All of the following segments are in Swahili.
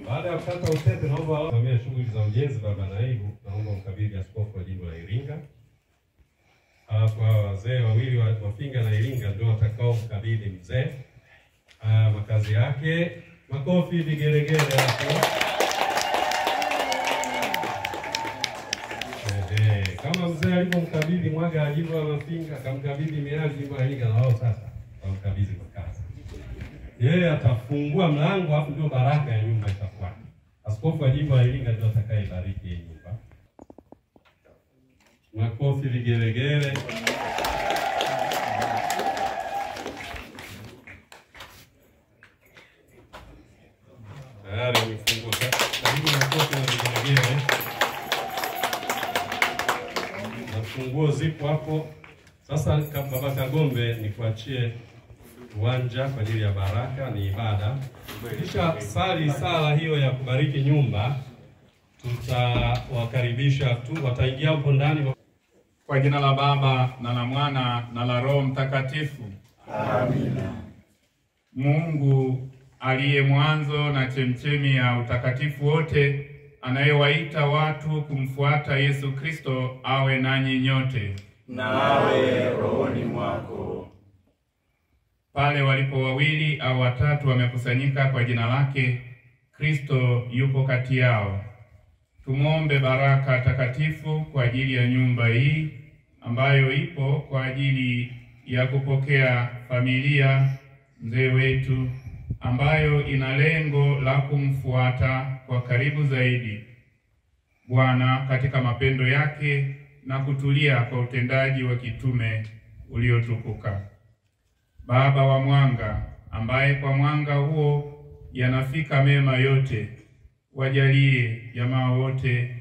Baada ya kukata utepe, naomba kusimamia shughuli za ujenzi. Baba Naibu, naomba mkabidhi askofu wa jimbo la Iringa. Alafu wazee wawili wa Mafinga na Iringa ndio watakao mkabidhi mzee makazi yake. Makofi, vigelegele hapo. Kama mzee alipomkabidhi Mwaga wa jimbo la Mafinga, akamkabidhi Miazi jimbo la Iringa, na wao sasa wamkabidhi makazi. Yeye atafungua mlango, hapo ndio baraka ya nyumba itafuata. Askofu wa jimbo la Iringa ndio atakayebariki hii nyumba. Makofi, vigelegele. Tayari mfunguo sasa. Karibu makofi na vigelegele. Na funguo zipo hapo. Sasa Baba Kagombe, nikuachie uwanja kwa ajili ya baraka, ni ibada. Kisha sali sala hiyo ya kubariki nyumba, tutawakaribisha tu, wataingia hapo ndani. Kwa jina la Baba na la Mwana na la Roho Mtakatifu. Amina. Mungu aliye mwanzo na chemchemi ya utakatifu wote, anayewaita watu kumfuata Yesu Kristo, awe nanyi nyote. Nawe rohoni mwako. Pale walipo wawili au watatu wamekusanyika kwa jina lake, Kristo yupo kati yao. Tumwombe baraka takatifu kwa ajili ya nyumba hii ambayo ipo kwa ajili ya kupokea familia mzee wetu, ambayo ina lengo la kumfuata kwa karibu zaidi Bwana katika mapendo yake na kutulia kwa utendaji wa kitume uliotukuka. Baba wa mwanga, ambaye kwa mwanga huo yanafika mema yote, wajalie jamaa wote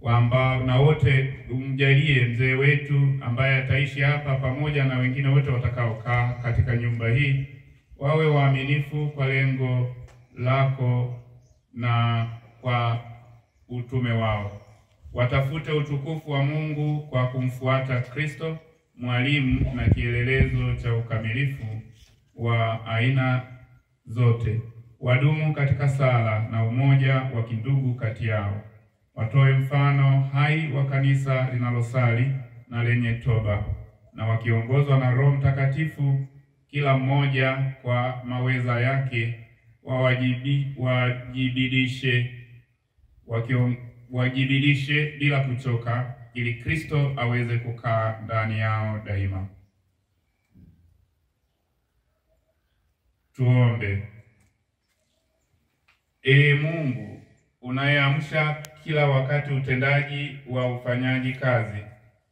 ambao na wote umjalie mzee wetu ambaye ataishi hapa pamoja na wengine wote watakaokaa katika nyumba hii, wawe waaminifu kwa lengo lako na kwa utume wao. Watafute utukufu wa Mungu kwa kumfuata Kristo, mwalimu na kielelezo cha ukamilifu wa aina zote. Wadumu katika sala na umoja wa kindugu kati yao. Watoe mfano hai wa kanisa linalosali na lenye toba, na wakiongozwa na Roho Mtakatifu, kila mmoja kwa maweza yake wajibidishe bila kuchoka, ili Kristo aweze kukaa ndani yao daima. Tuombe. Ee Mungu, unayeamsha kila wakati utendaji wa ufanyaji kazi,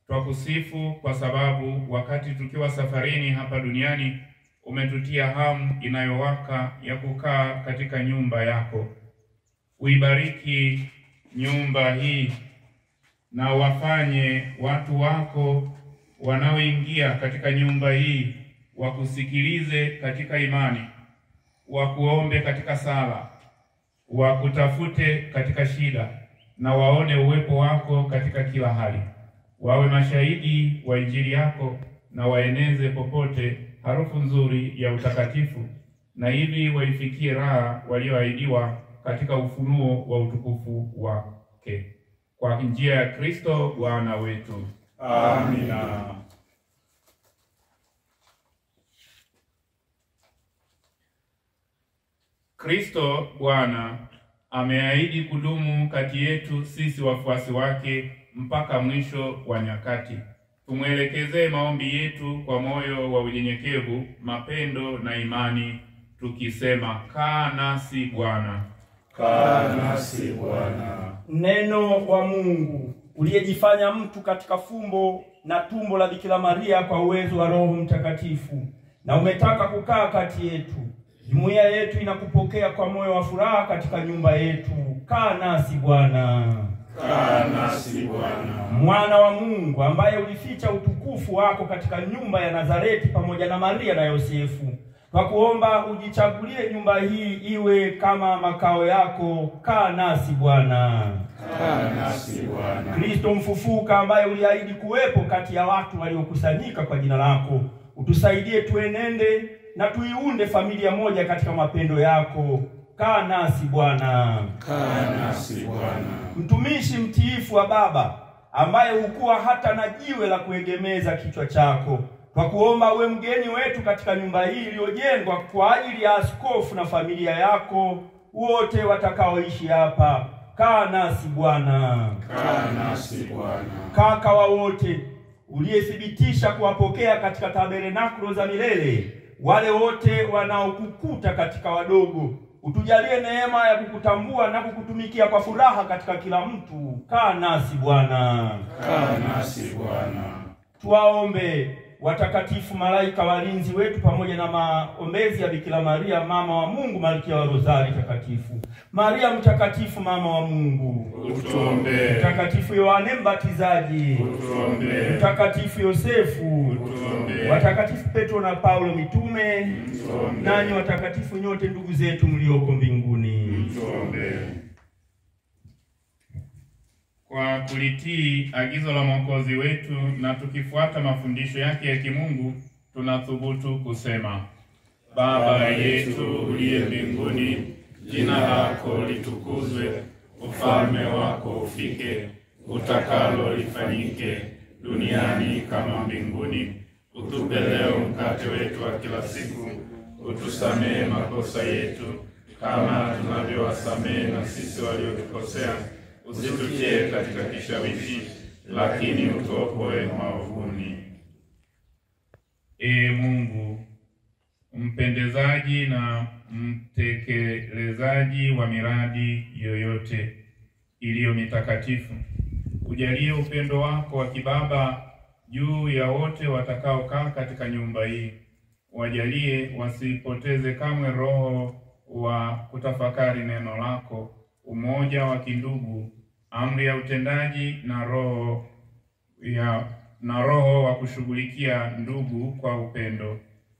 twakusifu kwa sababu wakati tukiwa safarini hapa duniani umetutia hamu inayowaka ya kukaa katika nyumba yako. Uibariki nyumba hii na wafanye watu wako wanaoingia katika nyumba hii wakusikilize katika imani, wakuombe katika sala, wakutafute katika shida, na waone uwepo wako katika kila hali. Wawe mashahidi wa Injili yako na waeneze popote harufu nzuri ya utakatifu, na hivi waifikie raha walioahidiwa katika ufunuo wa utukufu wake. Kwa njia ya Kristo Bwana wetu. Amina. Kristo Bwana ameahidi kudumu kati yetu sisi wafuasi wake mpaka mwisho wa nyakati. Tumwelekezee maombi yetu kwa moyo wa unyenyekevu, mapendo na imani, tukisema: kaa nasi Bwana. Kaa nasi Bwana. Neno wa Mungu uliyejifanya mtu katika fumbo na tumbo la Bikira Maria kwa uwezo wa Roho Mtakatifu, na umetaka kukaa kati yetu. Jumuiya yetu inakupokea kwa moyo wa furaha katika nyumba yetu. Kaa nasi Bwana. Kaa nasi Bwana. Mwana wa Mungu ambaye ulificha utukufu wako katika nyumba ya Nazareti pamoja na Maria na Yosefu, Twakuomba ujichagulie nyumba hii iwe kama makao yako. Kaa nasi Bwana. Kaa nasi Bwana. Kristo mfufuka, ambaye uliahidi kuwepo kati ya watu waliokusanyika kwa jina lako, utusaidie tuenende na tuiunde familia moja katika mapendo yako. Kaa nasi Bwana. Kaa nasi Bwana. Mtumishi mtiifu wa Baba, ambaye hukuwa hata na jiwe la kuegemeza kichwa chako, twakuomba uwe mgeni wetu katika nyumba hii iliyojengwa kwa ajili ya askofu na familia yako wote watakaoishi hapa. Kaa nasi Bwana. Kaa nasi Bwana. Kaka wa wote, uliyethibitisha kuwapokea katika tabernakulo za milele wale wote wanaokukuta katika wadogo, utujalie neema ya kukutambua na kukutumikia kwa furaha katika kila mtu. Kaa nasi Bwana. Kaa nasi Bwana. Tuwaombe watakatifu malaika walinzi wetu, pamoja na maombezi ya Bikira Maria mama wa Mungu, malkia wa Rozari takatifu, Maria mtakatifu mama wa Mungu, utuombee. Mtakatifu Yohane Mbatizaji, utuombee. Mtakatifu Yosefu, utuombee. watakatifu Petro na Paulo mitume, utuombee. nanyi watakatifu nyote ndugu zetu mlioko mbinguni, utuombee. Kwa kulitii agizo la Mwokozi wetu na tukifuata mafundisho yake ya kimungu, tunathubutu kusema: Baba yetu uliye mbinguni, jina lako litukuzwe, ufalme wako ufike, utakalo lifanyike duniani kama mbinguni. Utupe leo mkate wetu wa kila siku, utusamehe makosa yetu kama tunavyowasamehe na sisi waliotukosea, usitutie katika kishawishi, lakini utuokoe maovuni. Ee Mungu, mpendezaji na mtekelezaji wa miradi yoyote iliyo mitakatifu, ujalie upendo wako wa kibaba juu ya wote watakaokaa katika nyumba hii. Wajalie wasipoteze kamwe roho wa kutafakari neno lako, umoja wa kindugu, amri ya utendaji na roho wa kushughulikia ndugu kwa upendo.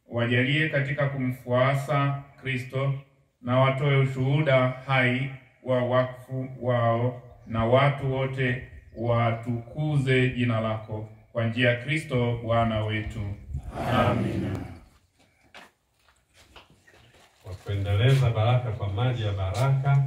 Wajalie katika kumfuasa Kristo na watoe ushuhuda hai wa wakfu wao, na watu wote watukuze jina lako kwa njia ya Kristo Bwana wetu. Amina. Kwa kuendeleza baraka kwa maji ya baraka,